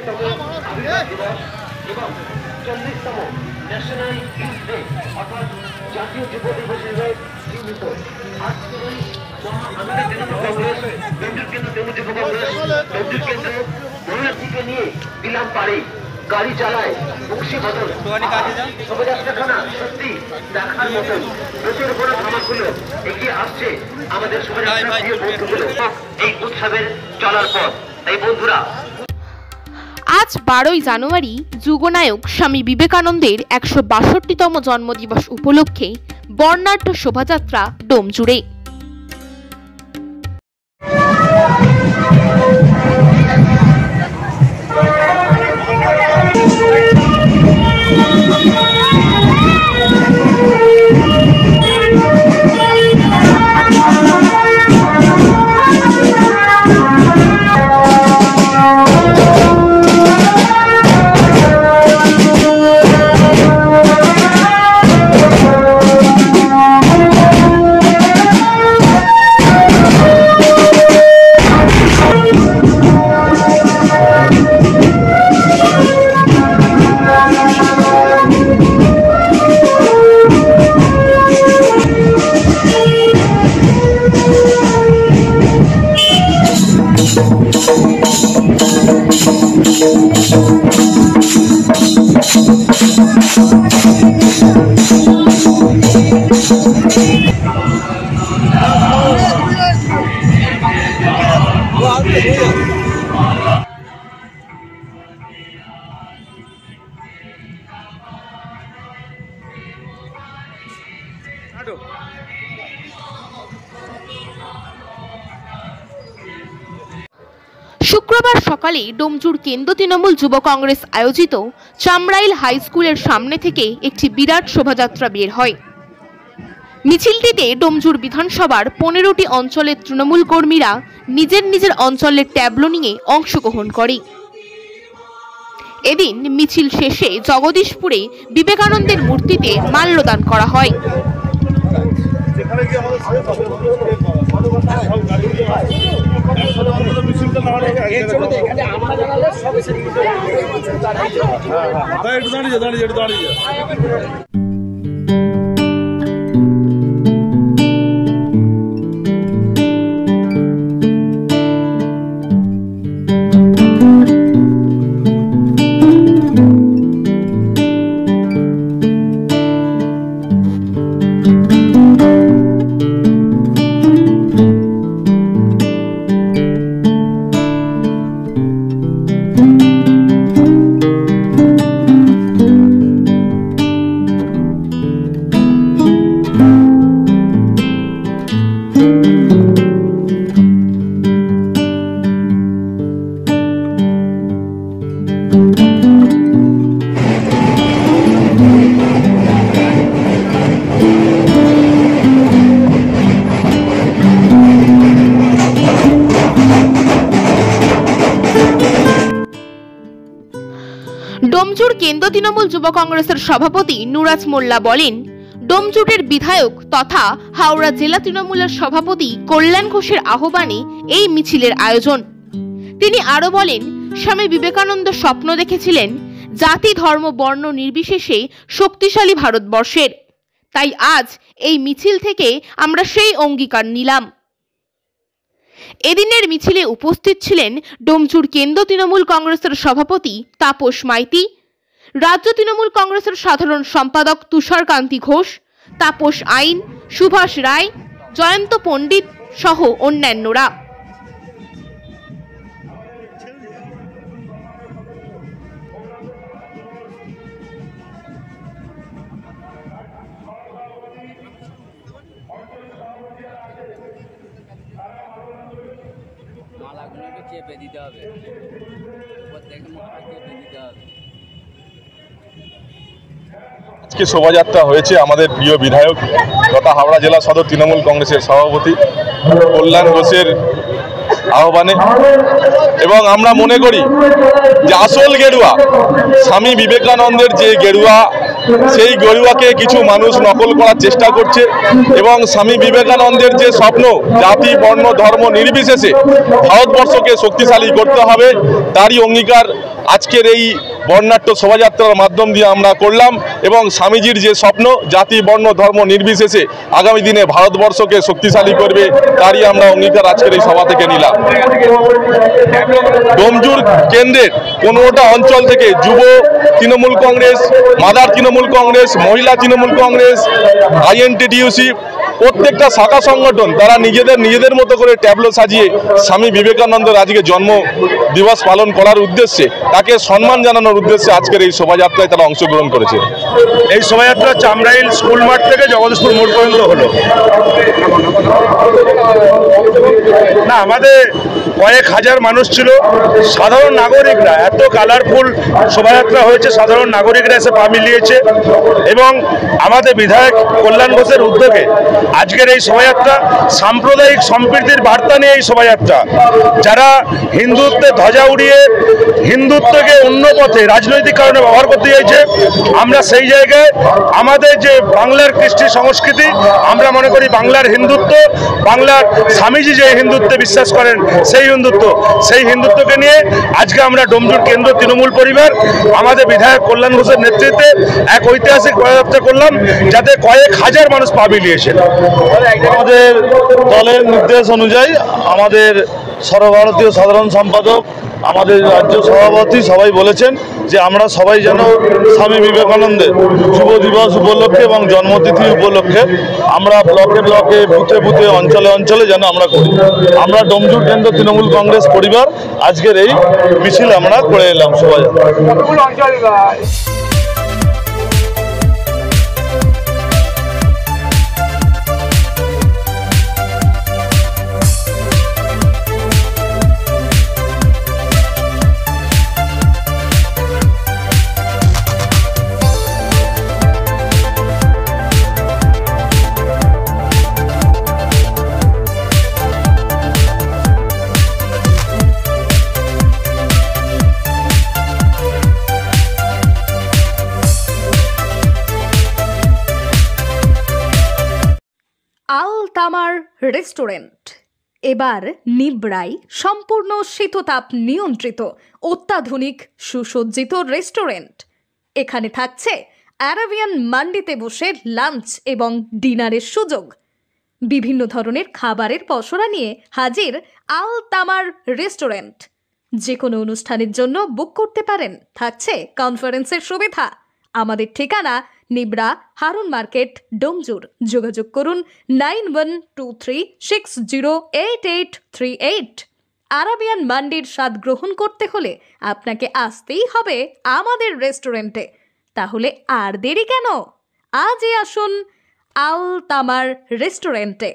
এবং 40তম national youth day অর্থাৎ জাতীয় যুব দিবসের চিহ্নিত আজকের আমাদের তৃণমূল কংগ্রেস কেন্দ্রীয় কেন্দ্র তৃণমূল যুব কংগ্রেস কেন্দ্রীয় কেন্দ্র মহিলাটিকে নিয়ে দিলাম পারে গাড়ি চালায় বংশী বদল শোভাযাত্রাখানা সত্যি দেখার মতন প্রচুর বড় ধামাগুলো এগিয়ে আসছে আমাদের শোভাযাত্রা প্রিয় বন্ধুগুলো এই উৎসবের চলার পথ। এই বন্ধুরা, আজ 12ই জানুয়ারি যুগনায়ক স্বামী বিবেকানন্দের 162তম জন্মদিবস উপলক্ষে বর্ণাঢ্য শোভাযাত্রা ডোমজুড়ে। শুক্রবার সকালে ডোমজুড় কেন্দ্র তৃণমূল যুব কংগ্রেস আয়োজিত চামরাইল হাই স্কুলের সামনে থেকে একটি বিরাট শোভাযাত্রা বের হয়। মিছিলটিতে ডোমজুড় বিধানসভার 15টি অঞ্চলের তৃণমূল কর্মীরা নিজের নিজের অঞ্চলের ট্যাবলো নিয়ে অংশগ্রহণ করে। এদিন মিছিল শেষে জগদীশপুরে বিবেকানন্দের মূর্তিতে মাল্যদান করা হয়। ডোমজুড় কেন্দ্র তৃণমূল যুব কংগ্রেসের সভাপতি নুরাজ মোল্লা বলেন, ডোমজুড়ের বিধায়ক তথা হাওড়া জেলা তৃণমূলের সভাপতি কল্যাণ ঘোষের আহ্বানে এই মিছিলের আয়োজন। তিনি আরো বলেন, স্বামী বিবেকানন্দ স্বপ্ন দেখেছিলেন জাতি ধর্ম বর্ণ নির্বিশেষে শক্তিশালী ভারতবর্ষের। তাই আজ এই মিছিল থেকে আমরা সেই অঙ্গীকার নিলাম। এদিনের মিছিলে উপস্থিত ছিলেন ডোমজুড় কেন্দ্র তৃণমূল কংগ্রেসের সভাপতি তাপস মাইতি, রাজ্য তৃণমূল কংগ্রেসের সাধারণ সম্পাদক তুষার কান্তি ঘোষ, তাপস আইন, সুভাষ রায়, জয়ন্ত পণ্ডিত সহ অন্যান্যরা। আজকে শোভাযাত্রা হয়েছে আমাদের প্রিয় বিধায়ক তথা হাওড়া জেলা সদর তৃণমূল কংগ্রেসের সভাপতি কল্যাণ ঘোষের আহ্বানে, এবং আমরা মনে করি যে আসল গেরুয়া স্বামী বিবেকানন্দের যে গেরুয়া, সেই গেরুয়াকে কিছু মানুষ নকল করার চেষ্টা করছে এবং স্বামী বিবেকানন্দের যে স্বপ্ন জাতি বর্ণ ধর্ম নির্বিশেষে ভারতবর্ষকে শক্তিশালী করতে হবে, তারই অঙ্গীকার আজকের এই বর্ণাঢ্য শোভাযাত্রার মাধ্যম দিয়ে আমরা করলাম এবং স্বামীজির যে স্বপ্ন জাতি বর্ণ ধর্ম নির্বিশেষে আগামী দিনে ভারতবর্ষকে শক্তিশালী করবে তারই আমরা অঙ্গীকার আজকের এই সভা থেকে নিলাম। ডোমজুর কেন্দ্রের 15টা অঞ্চল থেকে যুব তৃণমূল কংগ্রেস, মাদার তৃণমূল কংগ্রেস, মহিলা তৃণমূল কংগ্রেস, INTTUC প্রত্যেকটা শাখা সংগঠন তারা নিজেদের মতো করে ট্যাবলো সাজিয়ে স্বামী বিবেকানন্দের আজকে জন্ম দিবস পালন করার উদ্দেশ্যে তাকে সম্মান জানানোর উদ্দেশ্যে আজকের এই শোভাযাত্রায় তারা অংশগ্রহণ করেছে। এই শোভাযাত্রা চামড়াইল স্কুল মাঠ থেকে জগদীশপুর মোড় পর্যন্ত হলো। না, আমাদের কয়েক হাজার মানুষ ছিল, সাধারণ নাগরিকরা, এত কালারফুল শোভাযাত্রা হয়েছে, সাধারণ নাগরিকরা এসে পা মিলিয়েছে এবং আমাদের বিধায়ক কল্যাণ ঘোষের উদ্যোগে আজকের এই শোভাযাত্রা সাম্প্রদায়িক সম্প্রীতির বার্তা নিয়ে এই শোভাযাত্রা। যারা হিন্দুত্বের ধ্বজা উড়িয়ে হিন্দুত্বকে অন্য পথে রাজনৈতিক কারণে ব্যবহার করতে চাইছে, আমরা সেই জায়গায় আমাদের যে বাংলার কৃষ্টি সংস্কৃতি, আমরা মনে করি বাংলার হিন্দুত্ব, বাংলার স্বামীজি যে হিন্দুত্বে বিশ্বাস করেন সেই হিন্দুত্বকে নিয়ে আজকে আমরা ডোমজুর কেন্দ্র তৃণমূল পরিবার আমাদের বিধায়ক কল্যাণ ঘোষের নেতৃত্বে এক ঐতিহাসিক পদযাত্রা করলাম, যাতে কয়েক হাজার মানুষ পা মিলিয়েছে। আমাদের দলের নির্দেশ অনুযায়ী আমাদের সর্বভারতীয় সাধারণ সম্পাদক, আমাদের রাজ্য সভাপতি সবাই বলেছেন যে আমরা সবাই যেন স্বামী বিবেকানন্দের যুব দিবস উপলক্ষে এবং জন্মতিথি উপলক্ষে আমরা ব্লকে ব্লকে, বুথে বুথে, অঞ্চলে অঞ্চলে যেন আমরা করি। আমরা ডোমজুর কেন্দ্র তৃণমূল কংগ্রেস পরিবার আজকের এই মিছিল আমরা করে এলাম শোভাযাত্রা। আল তামার রেস্টুরেন্ট এবার নিবড়াই সম্পূর্ণ শীততাপ নিয়ন্ত্রিত অত্যাধুনিক সুসজ্জিত রেস্টুরেন্ট। এখানে থাকছে আরাবিয়ান মান্ডিতে বসে লাঞ্চ এবং ডিনারের সুযোগ। বিভিন্ন ধরনের খাবারের পসরা নিয়ে হাজির আল তামার রেস্টুরেন্ট। যে কোনো অনুষ্ঠানের জন্য বুক করতে পারেন, থাকছে কনফারেন্সের সুবিধা। আমাদের ঠিকানা নিবড়া হারুন মার্কেট, ডোমজুর। যোগাযোগ করুন 9123608838। আরাবিয়ান মান্ডির স্বাদ গ্রহণ করতে হলে আপনাকে আসতেই হবে আমাদের রেস্টুরেন্টে। তাহলে আর দেরি কেন? আজই আসুন আল তামার রেস্টুরেন্টে।